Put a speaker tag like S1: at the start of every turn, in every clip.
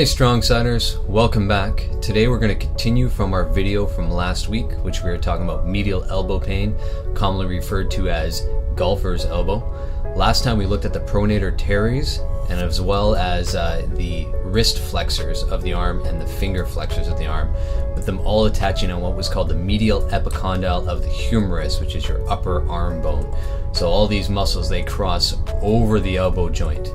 S1: Hey Strong Siders, welcome back. Today we're going to continue from our video from last week, which we were talking about medial elbow pain, commonly referred to as golfer's elbow. Last time we looked at the pronator teres and as well as the wrist flexors of the arm and the finger flexors of the arm, with them all attaching on what was called the medial epicondyle of the humerus, which is your upper arm bone. So all these muscles, they cross over the elbow joint.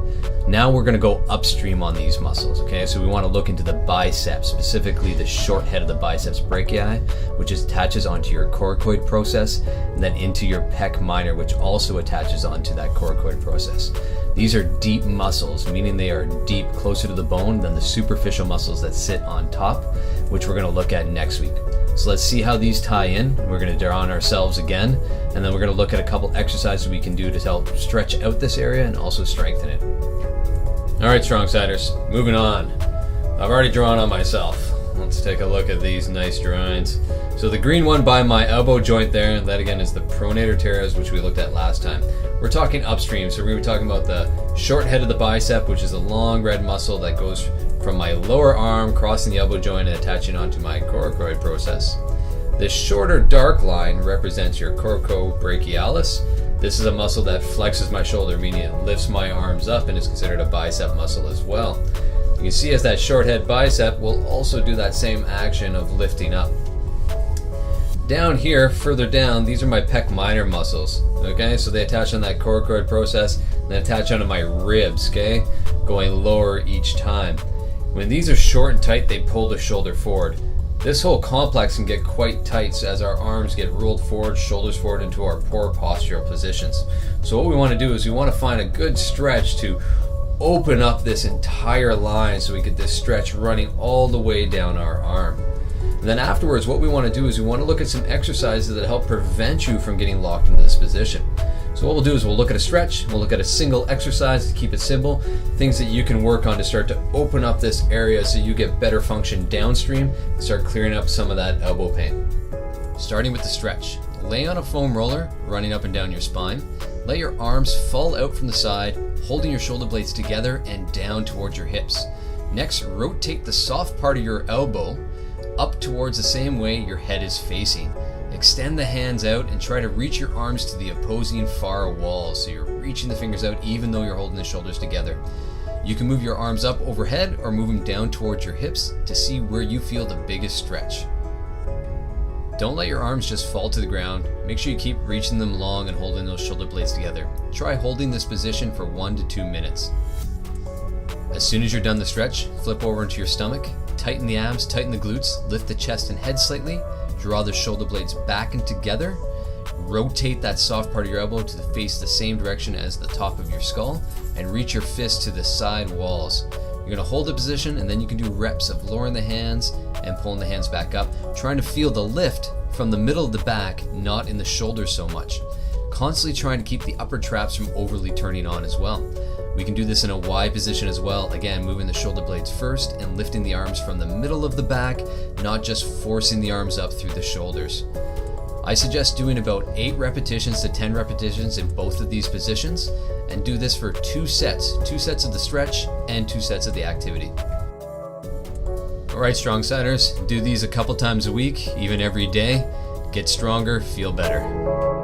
S1: Now we're going to go upstream on these muscles, okay? So we want to look into the biceps, specifically the short head of the biceps brachii, which attaches onto your coracoid process, and then into your pec minor, which also attaches onto that coracoid process. These are deep muscles, meaning they are deep, closer to the bone than the superficial muscles that sit on top, which we're going to look at next week. So let's see how these tie in. We're going to draw on ourselves again, and then we're going to look at a couple exercises we can do to help stretch out this area and also strengthen it. All right, Strong Siders, moving on. I've already drawn on myself. Let's take a look at these nice drawings. So the green one by my elbow joint there, that again is the pronator teres, which we looked at last time. We're talking upstream, so we were talking about the short head of the bicep, which is a long red muscle that goes from my lower arm, crossing the elbow joint and attaching onto my coracoid process. This shorter dark line represents your coracobrachialis. This is a muscle that flexes my shoulder, meaning it lifts my arms up and is considered a bicep muscle as well. You can see as that short head bicep will also do that same action of lifting up. Down here, further down, these are my pec minor muscles, okay? So they attach on that coracoid process and then attach onto my ribs, okay? Going lower each time. When these are short and tight, they pull the shoulder forward. This whole complex can get quite tight as our arms get rolled forward, shoulders forward into our poor postural positions. So what we want to do is we want to find a good stretch to open up this entire line so we get this stretch running all the way down our arm. And then afterwards, what we want to do is we want to look at some exercises that help prevent you from getting locked into this position. So what we'll do is we'll look at a stretch, we'll look at a single exercise to keep it simple, things that you can work on to start to open up this area so you get better function downstream and start clearing up some of that elbow pain. Starting with the stretch, lay on a foam roller running up and down your spine. Let your arms fall out from the side, holding your shoulder blades together and down towards your hips. Next, rotate the soft part of your elbow up towards the same way your head is facing. Extend the hands out and try to reach your arms to the opposing far walls. So you're reaching the fingers out even though you're holding the shoulders together. You can move your arms up overhead or move them down towards your hips to see where you feel the biggest stretch. Don't let your arms just fall to the ground. Make sure you keep reaching them long and holding those shoulder blades together. Try holding this position for 1 to 2 minutes. As soon as you're done the stretch, flip over into your stomach, tighten the abs, tighten the glutes, lift the chest and head slightly. Draw the shoulder blades back and together. Rotate that soft part of your elbow to face the same direction as the top of your skull and reach your fist to the side walls. You're going to hold the position and then you can do reps of lowering the hands and pulling the hands back up, trying to feel the lift from the middle of the back, not in the shoulders so much. Constantly trying to keep the upper traps from overly turning on as well. We can do this in a Y position as well, again moving the shoulder blades first and lifting the arms from the middle of the back, not just forcing the arms up through the shoulders. I suggest doing about 8 repetitions to 10 repetitions in both of these positions, and do this for 2 sets of the stretch and 2 sets of the activity. Alright Strong Siders, do these a couple times a week, even every day. Get stronger, feel better.